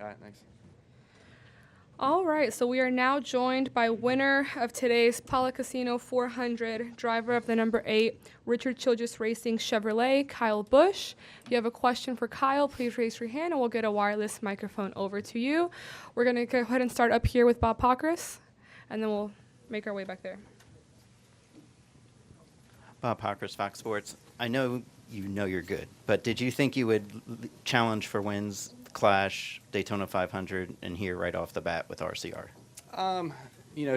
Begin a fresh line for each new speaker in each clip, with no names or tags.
All right, thanks.
All right, so we are now joined by winner of today's Pala Casino 400, driver of the number 8 Richard Childress Racing Chevrolet, Kyle Busch. If you have a question for Kyle, please raise your hand and we'll get a wireless microphone over to you. We're going to go ahead and start up here with Bob Pockris, and then we'll make our way back there.
Bob Pockris, Fox Sports. I know you're good, but did you think you would challenge for wins, Clash, Daytona 500, and here right off the bat with RCR?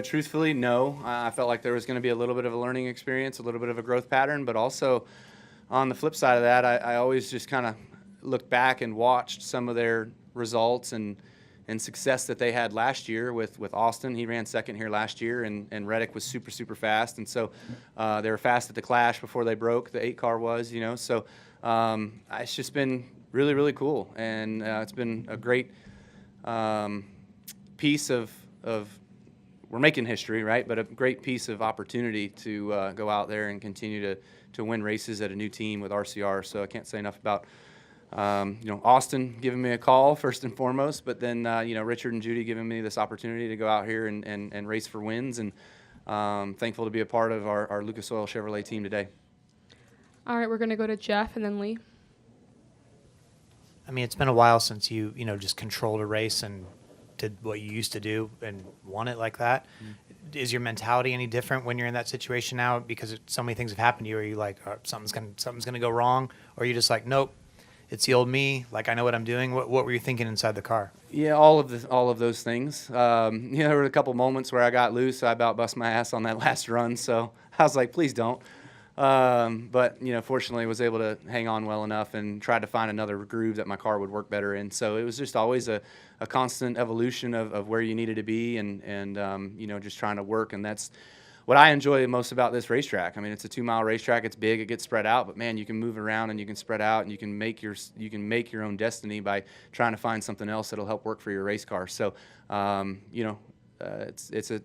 Truthfully, no. I felt like there was going to be a little bit of a learning experience, a little bit of a growth pattern, but also on the flip side of that, I always just kind of looked back and watched some of their results and success that they had last year with Austin. He ran second here last year, and Reddick was super, super fast. And so they were fast at the Clash before they broke, the 8-car was, So it's just been really, really cool. And it's been a great piece of we're making history, right? But a great piece of opportunity to go out there and continue to win races at a new team with RCR. So I can't say enough about Austin giving me a call first and foremost, but then, Richard and Judy giving me this opportunity to go out here and race for wins, and thankful to be a part of our Lucas Oil Chevrolet team today.
All right, we're going to go to Jeff and then Lee.
I mean, it's been a while since you just controlled a race and did what you used to do and won it like that. Mm-hmm. Is your mentality any different when you're in that situation now? Because so many things have happened to you. Are you like, something's gonna go wrong? Or are you just like, nope, it's the old me, like I know what I'm doing? What were you thinking inside the car?
Yeah, all of those things. There were a couple moments where I got loose. I about bust my ass on that last run, so I was like, please don't. But fortunately, was able to hang on well enough and tried to find another groove that my car would work better in. So it was just always a constant evolution of where you needed to be and just trying to work. And that's what I enjoy most about this racetrack. I mean, it's a 2-mile racetrack. It's big. It gets spread out, but man, you can move around and you can spread out and you can make your own destiny by trying to find something else that'll help work for your race car. So, it's a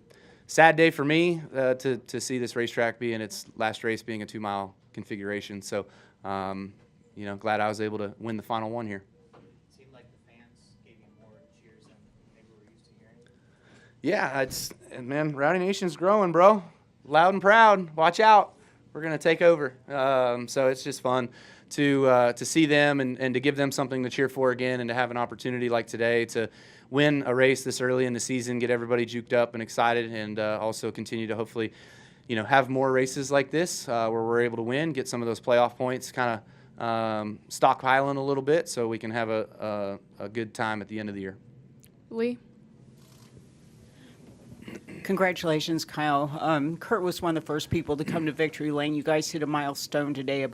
sad day for me to see this racetrack be in its last race being a 2-mile configuration. So, glad I was able to win the final one here.
It seemed like the fans gave you more cheers than maybe we're used to hearing.
Yeah, man, Rowdy Nation's growing, bro. Loud and proud. Watch out. We're going to take over. So it's just fun to see them and to give them something to cheer for again, and to have an opportunity like today to win a race this early in the season, get everybody juked up and excited, and also continue to hopefully, have more races like this where we're able to win, get some of those playoff points kind of stockpiling a little bit so we can have a good time at the end of the year.
Lee?
Congratulations, Kyle. Kurt was one of the first people to come to Victory Lane. You guys hit a milestone today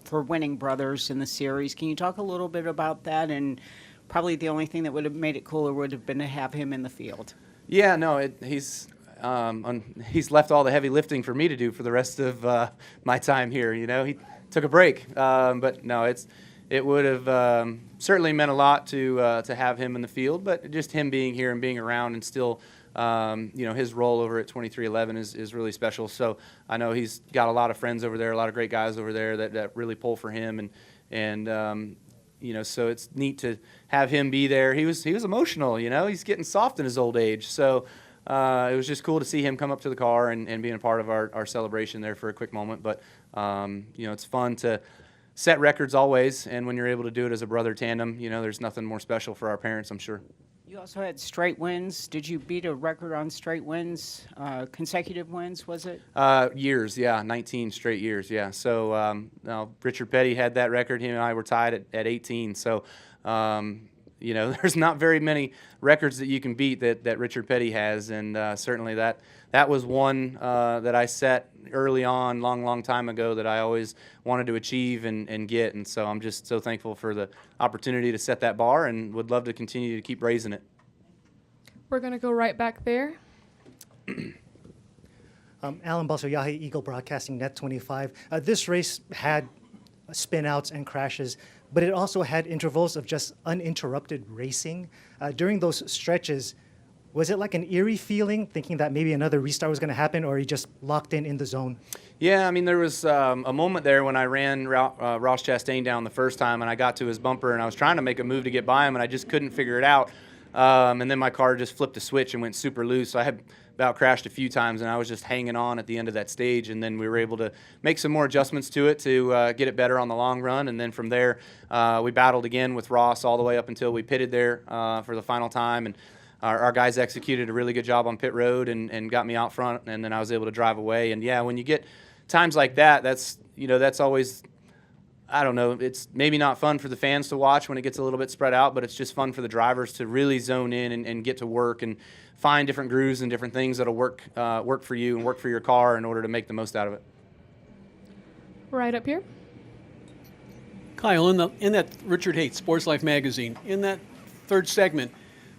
for winning brothers in the series. Can you talk a little bit about that? And probably the only thing that would have made it cooler would have been to have him in the field.
Yeah, no, he's left all the heavy lifting for me to do for the rest of my time here. He took a break, but no, it would have certainly meant a lot to have him in the field. But just him being here and being around and still. His role over at 2311 is really special. So I know he's got a lot of friends over there, a lot of great guys over there that really pull for him, and so it's neat to have him be there. He was emotional, he's getting soft in his old age. So it was just cool to see him come up to the car and being a part of our celebration there for a quick moment. But it's fun to set records always, and when you're able to do it as a brother tandem, there's nothing more special for our parents, I'm sure.
You also had straight wins. Did you beat a record on straight wins, consecutive wins, was it?
Years, yeah, 19 straight years, yeah. So now Richard Petty had that record. Him and I were tied at 18. So, there's not very many records that you can beat that Richard Petty has, and certainly that was one that I set early on, long time ago, that I always wanted to achieve and get. And so I'm just so thankful for the opportunity to set that bar, and would love to continue to keep raising it.
We're going to go right back there.
Alan Basoyahi, Eagle Broadcasting, Net 25. This race had spin-outs and crashes, but it also had intervals of just uninterrupted racing. During those stretches, Was it like an eerie feeling, thinking that maybe another restart was going to happen, or are you just locked in the zone?
Yeah, I mean, there was a moment there when I ran Ross Chastain down the first time, and I got to his bumper, and I was trying to make a move to get by him, and I just couldn't figure it out. And then my car just flipped a switch and went super loose. So I had about crashed a few times, and I was just hanging on at the end of that stage. And then we were able to make some more adjustments to it to get it better on the long run. And then from there, we battled again with Ross all the way up until we pitted there for the final time. And our guys executed a really good job on pit road and got me out front, and then I was able to drive away. And yeah, when you get times like that, that's always, I don't know, it's maybe not fun for the fans to watch when it gets a little bit spread out, but it's just fun for the drivers to really zone in and get to work and find different grooves and different things that'll work for you and work for your car in order to make the most out of it.
Right up here.
Kyle, in that Richard Haight Sports Life magazine, in that third segment,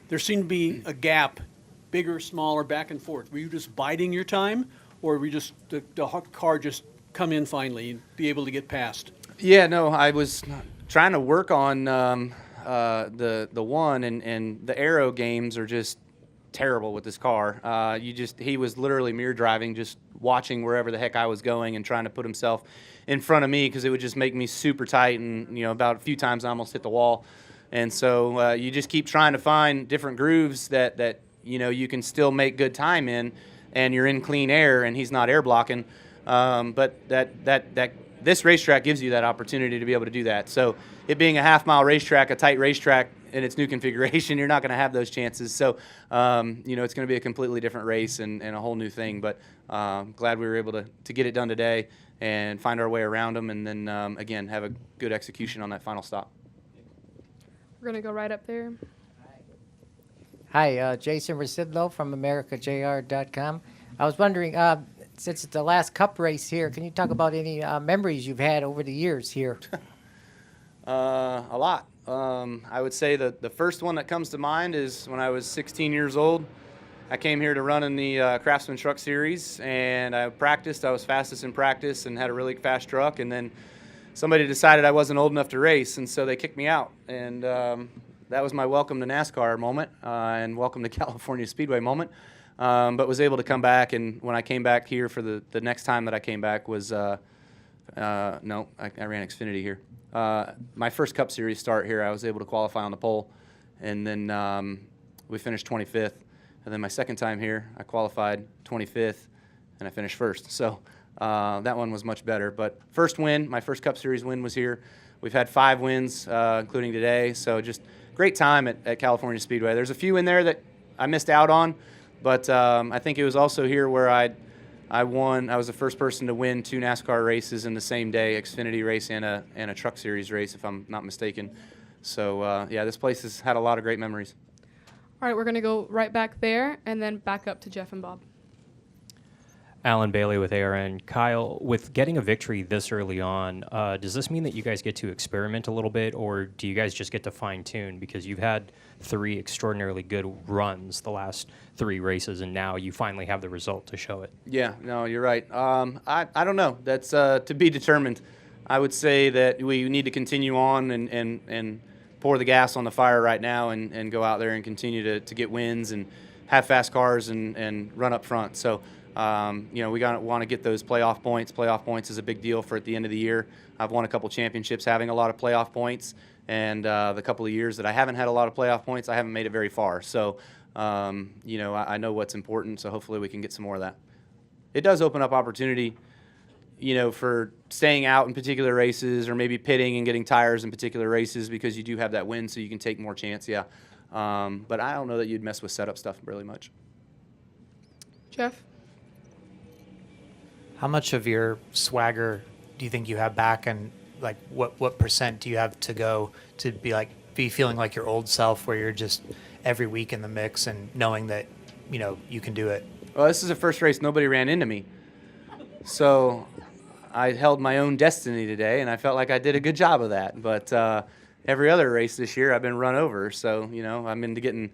there seemed to be a gap, bigger, smaller, back and forth. Were you just biding your time, or were you just the car just come in finally and be able to get past?
Yeah, no, I was trying to work on the one, and the aero games are just terrible with this car. He was literally mirror driving, just watching wherever the heck I was going and trying to put himself in front of me because it would just make me super tight, and about a few times I almost hit the wall. And so you just keep trying to find different grooves that you can still make good time in, and you're in clean air, and he's not air blocking. But this racetrack gives you that opportunity to be able to do that. So it being a half-mile racetrack, a tight racetrack in its new configuration, you're not going to have those chances. So it's going to be a completely different race and a whole new thing. But glad we were able to get it done today and find our way around them, and then again have a good execution on that final stop.
We're going to go right up there.
Hi, Jason Residlo from AmericaJR.com. I was wondering, since it's the last Cup race here, can you talk about any memories you've had over the years here?
A lot. I would say that the first one that comes to mind is when I was 16 years old. I came here to run in the Craftsman Truck Series, and I practiced. I was fastest in practice and had a really fast truck, and then somebody decided I wasn't old enough to race, and so they kicked me out. And that was my welcome to NASCAR moment and welcome to California Speedway moment. But was able to come back, and when I came back here for the next time that I came back was, I ran Xfinity here. My first Cup Series start here, I was able to qualify on the pole, and then we finished 25th. And then my second time here, I qualified 25th, and I finished first. So that one was much better. But first win, my first Cup Series win was here. We've had 5 wins, including today. So just great time at California Speedway. There's a few in there that I missed out on, but I think it was also here where I won. I was the first person to win 2 NASCAR races in the same day, Xfinity race and a Truck Series race, if I'm not mistaken. So yeah, this place has had a lot of great memories.
All right, we're going to go right back there and then back up to Jeff and Bob.
Alan Bailey with ARN. Kyle, with getting a victory this early on, does this mean that you guys get to experiment a little bit, or do you guys just get to fine-tune? Because you've had 3 extraordinarily good runs the last 3 races, and now you finally have the result to show it.
Yeah, no, you're right. I don't know. That's to be determined. I would say that we need to continue on and pour the gas on the fire right now and go out there and continue to get wins and have fast cars and run up front. So, we want to get those playoff points. Playoff points is a big deal for at the end of the year. I've won a couple championships having a lot of playoff points, and the couple of years that I haven't had a lot of playoff points, I haven't made it very far. So, I know what's important, so hopefully we can get some more of that. It does open up opportunity, for staying out in particular races or maybe pitting and getting tires in particular races because you do have that win, so you can take more chance, yeah. But I don't know that you'd mess with setup stuff really much.
Jeff?
How much of your swagger do you think you have back, and like what percent do you have to go to be feeling like your old self, where you're just every week in the mix and knowing that you can do it?
Well, this is the first race nobody ran into me, so I held my own destiny today, and I felt like I did a good job of that. But every other race this year, I've been run over, so I'm into getting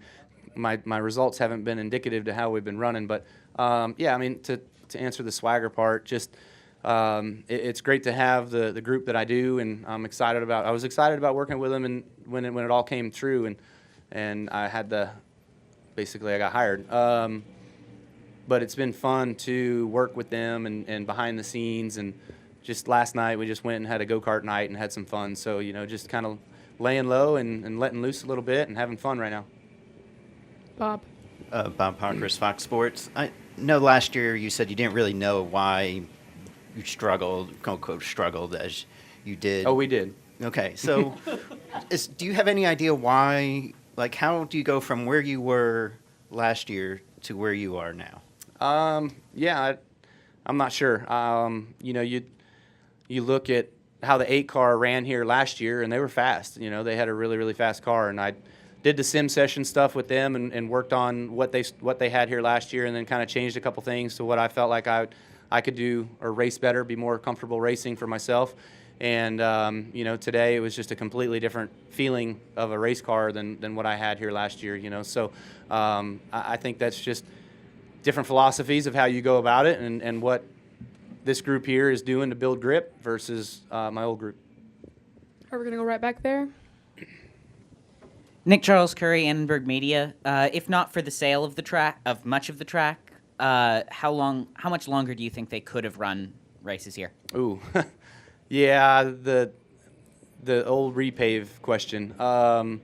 my results haven't been indicative to how we've been running. But yeah, I mean to answer the swagger part, just it's great to have the group that I do, and I was excited about working with them, and when it all came through, and I had the basically. I got hired. But it's been fun to work with them and behind the scenes. And just last night we just went and had a go-kart night and had some fun. So, just kind of laying low and letting loose a little bit and having fun right now.
Bob.
Bob Parkhurst, Fox Sports. I know last year you said you didn't really know why you struggled, quote unquote, struggled as you did.
Oh, we did.
Okay, so do you have any idea why, like, how do you go from where you were last year to where you are now?
Yeah, I'm not sure. You look at how the 8 car ran here last year, and they were fast. They had a really, really fast car, and I did the sim session stuff with them and worked on what they had here last year, and then kind of changed a couple things to what I felt like I could do or race better, be more comfortable racing for myself. And today it was just a completely different feeling of a race car than what I had here last year. So I think that's just different philosophies of how you go about it, and what this group here is doing to build grip versus my old group.
Are we going to go right back there?
Nick Charles Curry, Annenberg Media. If not for the sale of the track, of much of the track, how much longer do you think they could have run races here?
Ooh, yeah, the old repave question. I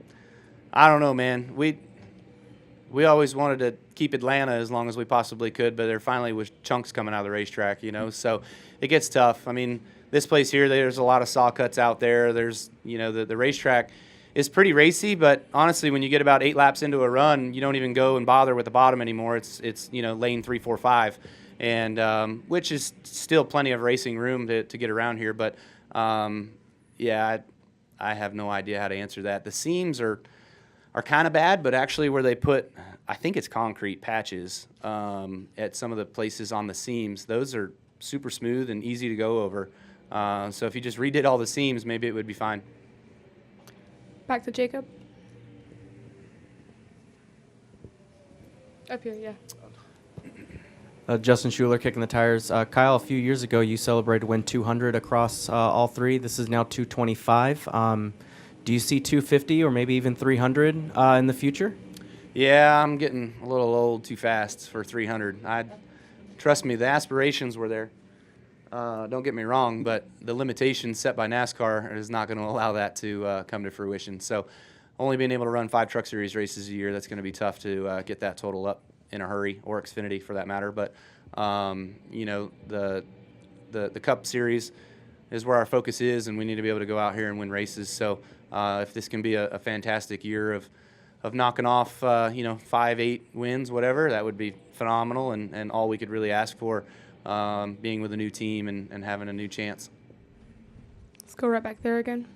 don't know, man. We always wanted to keep Atlanta as long as we possibly could, but there finally was chunks coming out of the racetrack, so it gets tough. I mean, this place here, there's a lot of saw cuts out there. There's, the racetrack is pretty racy, but honestly, when you get about 8 laps into a run, you don't even go and bother with the bottom anymore. It's lane 3, 4, 5, and which is still plenty of racing room to get around here. But yeah, I have no idea how to answer that. The seams are kind of bad, but actually where they put, I think it's concrete patches at some of the places on the seams, those are super smooth and easy to go over. So if you just redid all the seams, maybe it would be fine.
Back to Jacob. Up here, yeah.
Justin Schuler kicking the tires. Kyle, a few years ago you celebrated win 200 across all 3. This is now 225. Do you see 250 or maybe even 300 in the future?
Yeah, I'm getting a little old too fast for 300. Trust me, the aspirations were there. Don't get me wrong, but the limitations set by NASCAR is not going to allow that to come to fruition. So only being able to run 5 Truck Series races a year, that's going to be tough to get that total up in a hurry, or Xfinity for that matter. But, the Cup Series is where our focus is, and we need to be able to go out here and win races. So if this can be a fantastic year of knocking off, 5, 8 wins, whatever, that would be phenomenal, and all we could really ask for, being with a new team and having a new chance.
Let's go right back there again.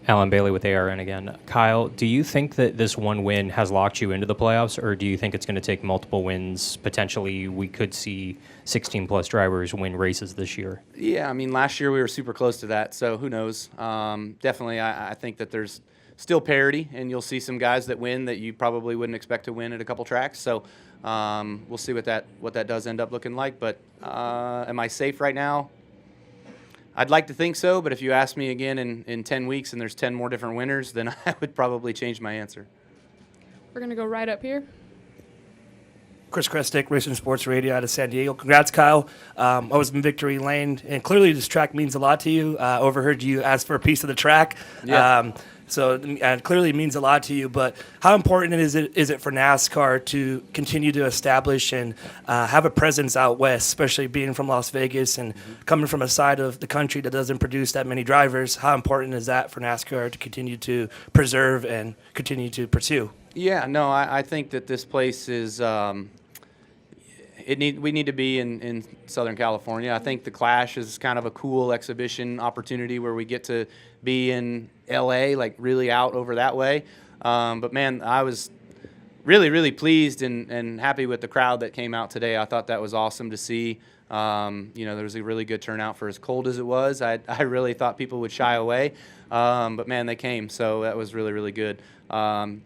Alan Bailey with ARN again. Kyle, do you think that this one win has locked you into the playoffs, or do you think it's going to take multiple wins? Potentially, we could see 16-plus drivers win races this year.
Yeah, I mean, last year we were super close to that, so who knows? Definitely, I think that there's still parity, and you'll see some guys that win that you probably wouldn't expect to win at a couple tracks. So we'll see what that does end up looking like. But am I safe right now? I'd like to think so, but if you ask me again in 10 weeks and there's 10 more different winners, then I would probably change my answer.
We're going to go right up here.
Chris Krestik, Racing Sports Radio out of San Diego. Congrats, Kyle. I was in Victory Lane, and clearly this track means a lot to you. Overheard you ask for a piece of the track.
Yeah.
So clearly it means a lot to you, but how important is it for NASCAR to continue to establish and have a presence out west, especially being from Las Vegas and coming from a side of the country that doesn't produce that many drivers? How important is that for NASCAR to continue to preserve and continue to pursue?
Yeah, no, I think that this place is we need to be in Southern California. I think the Clash is kind of a cool exhibition opportunity where we get to be in LA, like really out over that way. But man, I was really, really pleased and happy with the crowd that came out today. I thought that was awesome to see. There was a really good turnout for as cold as it was. I really thought people would shy away. But man, they came, so that was really, really good.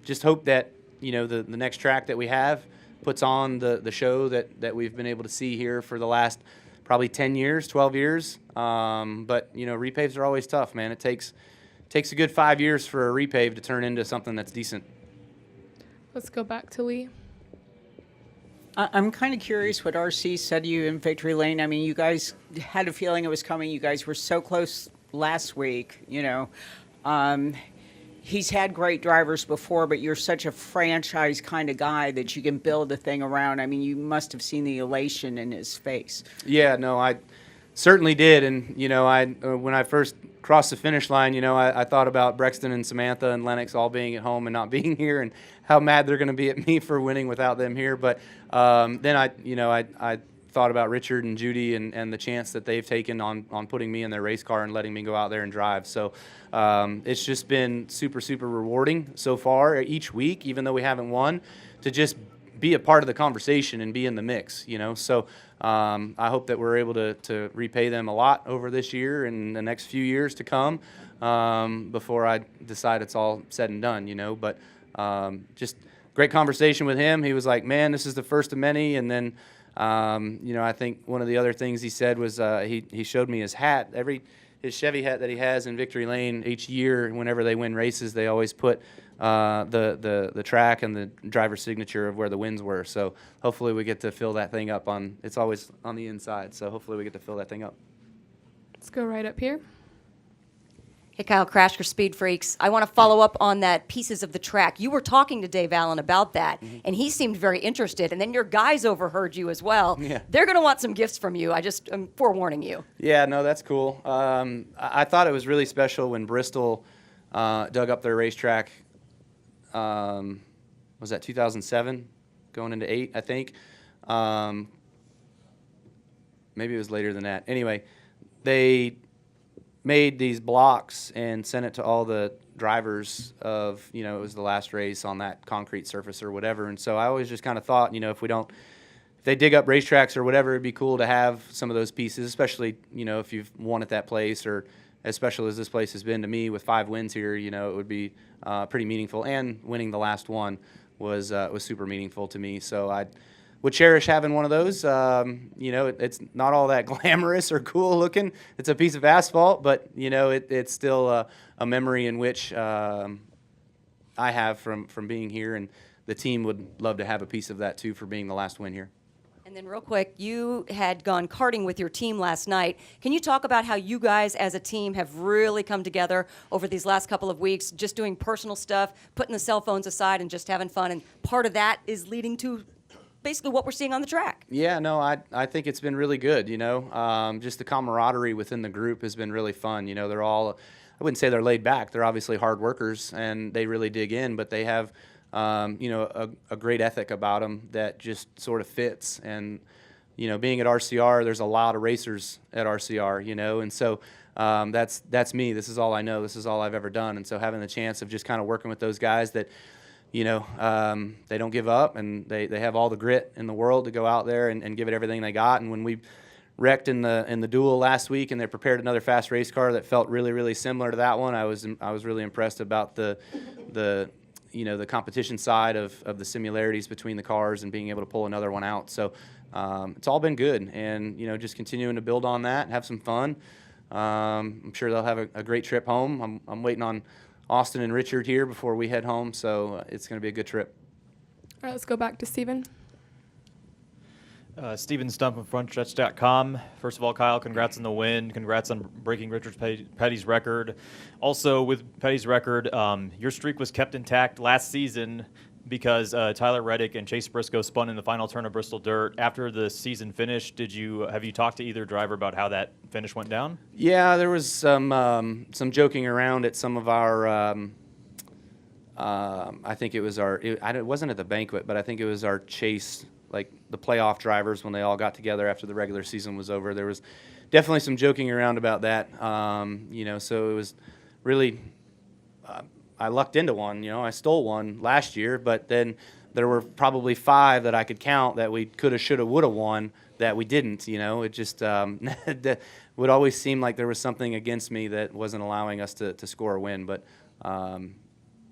Just hope that, the next track that we have puts on the show that we've been able to see here for the last probably 10 years, 12 years. But, repaves are always tough, man. It takes a good 5 years for a repave to turn into something that's decent.
Let's go back to Lee.
I'm kind of curious what RC said to you in Victory Lane. I mean, you guys had a feeling it was coming. You guys were so close last week, you know. He's had great drivers before, but you're such a franchise kind of guy that you can build a thing around. I mean, you must have seen the elation in his face.
Yeah, no, I certainly did. And, you know, when I first crossed the finish line, you know, I thought about Brexton and Samantha and Lennox all being at home and not being here and how mad they're going to be at me for winning without them here. But then I thought about Richard and Judy and the chance that they've taken on putting me in their race car and letting me go out there and drive. So it's just been super, super rewarding so far each week, even though we haven't won, to just be a part of the conversation and be in the mix, you know. So I hope that we're able to repay them a lot over this year and the next few years to come before I decide it's all said and done, you know. But just great conversation with him. He was like, man, this is the first of many. And then, you know, I think one of the other things he said was he showed me his hat. His Chevy hat that he has in Victory Lane each year, whenever they win races, they always put the track and the driver's signature of where the wins were. So hopefully we get to fill that thing up it's always on the inside. So hopefully we get to fill that thing up.
Let's go right up here.
Hey, Kyle Crashker, Speed Freaks. I want to follow up on that pieces of the track. You were talking to Dave Allen about that, and he seemed very interested. And then your guys overheard you as well.
Yeah.
They're going to want some gifts from you. I'm forewarning you.
Yeah, no, that's cool. I thought it was really special when Bristol dug up their racetrack. Was that 2007, going into 8, I think. Maybe it was later than that. Anyway, they made these blocks and sent it to all the drivers of, you know, it was the last race on that concrete surface or whatever. And so I always just kind of thought, you know, if they dig up racetracks or whatever, it'd be cool to have some of those pieces, especially, you know, if you've won at that place, or as special as this place has been to me with 5 wins here, you know, it would be pretty meaningful. And winning the last one was super meaningful to me. So I would cherish having one of those. You know, it's not all that glamorous or cool looking. It's a piece of asphalt, but, you know, it's still a memory in which I have from being here, and the team would love to have a piece of that too for being the last win here.
And then real quick, you had gone karting with your team last night. Can you talk about how you guys as a team have really come together over these last couple of weeks, just doing personal stuff, putting the cell phones aside and just having fun, and part of that is leading to basically what we're seeing on the track?
Yeah, no, I think it's been really good, you know. Just the camaraderie within the group has been really fun. You know, they're all, I wouldn't say they're laid back. They're obviously hard workers, and they really dig in, but they have, you know, a great ethic about them that just sort of fits. And, you know, being at RCR, there's a lot of racers at RCR, you know, and so that's me. This is all I know. This is all I've ever done. And so having the chance of just kind of working with those guys that, you know, they don't give up, and they have all the grit in the world to go out there and give it everything they got. And when we wrecked in the duel last week, and they prepared another fast race car that felt really, really similar to that one, I was really impressed about the you know, the competition side of the similarities between the cars and being able to pull another one out. So it's all been good, and, you know, just continuing to build on that and have some fun. I'm sure they'll have a great trip home. I'm waiting on Austin and Richard here before we head home, so it's going to be a good trip.
All right, let's go back to Steven.
Steven Stump from FrontStretch.com. First of all, Kyle, congrats on the win. Congrats on breaking Richard Petty's record. Also, with Petty's record, your streak was kept intact last season because Tyler Reddick and Chase Briscoe spun in the final turn of Bristol Dirt. After the season finished, have you talked to either driver about how that finish went down?
Yeah, there was some joking around at some of our. I think it was it wasn't at the banquet, but I think it was our Chase, like the playoff drivers, when they all got together after the regular season was over. There was definitely some joking around about that. You know, so it was really. I lucked into one, you know. I stole one last year, but then there were probably 5 that I could count that we coulda, shoulda, woulda won that we didn't, you know. It just would always seem like there was something against me that wasn't allowing us to score a win. But,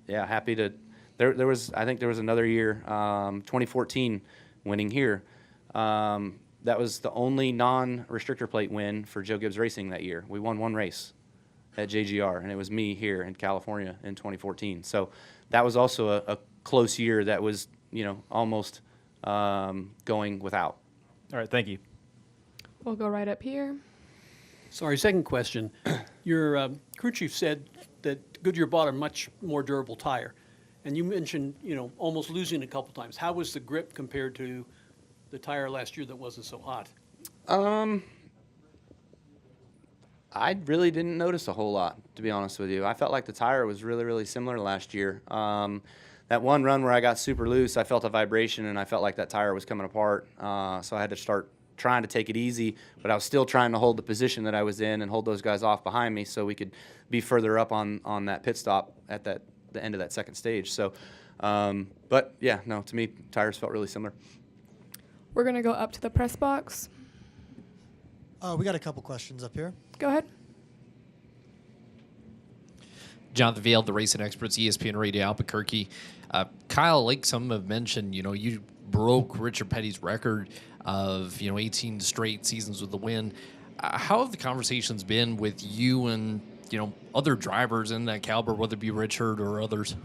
yeah, happy to – I think there was another year, 2014, winning here. That was the only non-restrictor plate win for Joe Gibbs Racing that year. We won one race at JGR, and it was me here in California in 2014. So that was also a close year that was, almost going without.
All right, thank you.
We'll go right up here.
Sorry, second question. Your crew chief said that Goodyear bought a much more durable tire. And you mentioned, almost losing a couple times. How was the grip compared to the tire last year that wasn't so hot?
I really didn't notice a whole lot, to be honest with you. I felt like the tire was really, really similar to last year. That one run where I got super loose, I felt a vibration, and I felt like that tire was coming apart. So I had to start trying to take it easy, but I was still trying to hold the position that I was in and hold those guys off behind me so we could be further up on that pit stop at the end of that second stage. So, but yeah, no, to me, tires felt really similar.
We're going to go up to the press box.
We got a couple questions up here.
Go ahead.
Jonathan Vail, the Racing Experts, ESPN Radio Albuquerque. Kyle, like some have mentioned, you broke Richard Petty's record of 18 straight seasons with the win. How have the conversations been with you and other drivers in that caliber, whether it be Richard or others?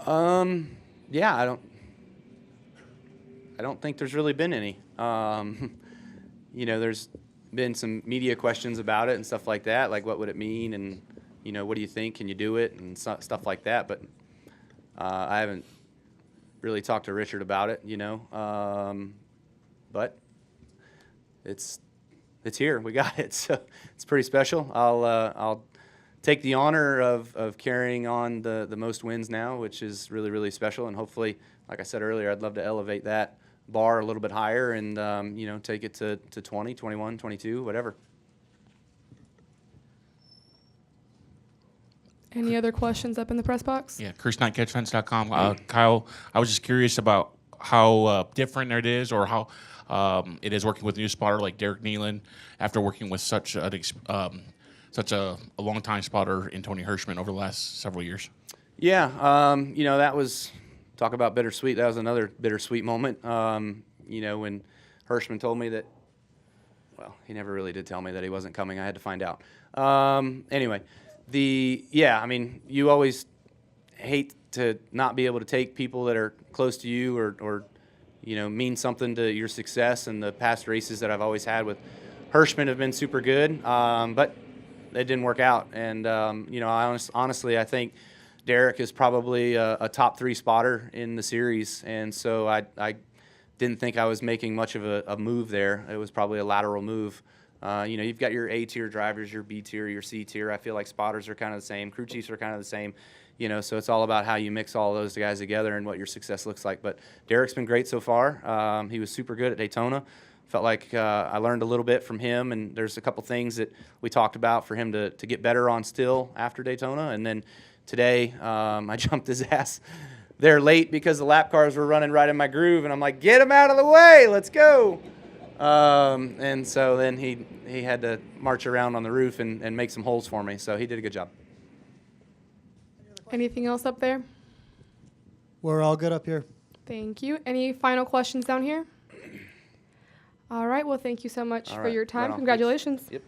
Yeah, I don't think there's really been any. There's been some media questions about it and stuff like that, like what would it mean, and what do you think, can you do it, and stuff like that. But I haven't really talked to Richard about it, but it's here, we got it, so it's pretty special. I'll take the honor of carrying on the most wins now, which is really, really special, and hopefully, like I said earlier, I'd love to elevate that bar a little bit higher and take it to 20, 21, 22, whatever.
Any other questions up in the press box?
Yeah, ChrisKnightCatchFence.com. Kyle, I was just curious about how different it is, or how it is working with a new spotter like Derek Nealon after working with such a long-time spotter in Tony Hirschman over the last several years.
Yeah, that was, talk about bittersweet. That was another bittersweet moment. When Hirschman told me that, well, he never really did tell me that he wasn't coming. I had to find out. Anyway, you always hate to not be able to take people that are close to you or mean something to your success. And the past races that I've always had with Hirschman have been super good, but it didn't work out. And, honestly, I think Derek is probably a top 3 spotter in the series, and so I didn't think I was making much of a move there. It was probably a lateral move. You've got your A-tier drivers, your B-tier, your C-tier. I feel like spotters are kind of the same. Crew chiefs are kind of the same. So it's all about how you mix all those guys together and what your success looks like. But Derek's been great so far. He was super good at Daytona. Felt like I learned a little bit from him, and there's a couple things that we talked about for him to get better on still after Daytona. And then today, I jumped his ass there late because the lap cars were running right in my groove, and I'm like, get him out of the way, let's go. And so then he had to march around on the roof and make some holes for me, so he did a good job.
Anything else up there?
We're all good up here.
Thank you. Any final questions down here? All right, well, thank you so much
All
for
right,
your time.
right on.
Congratulations.
Yep.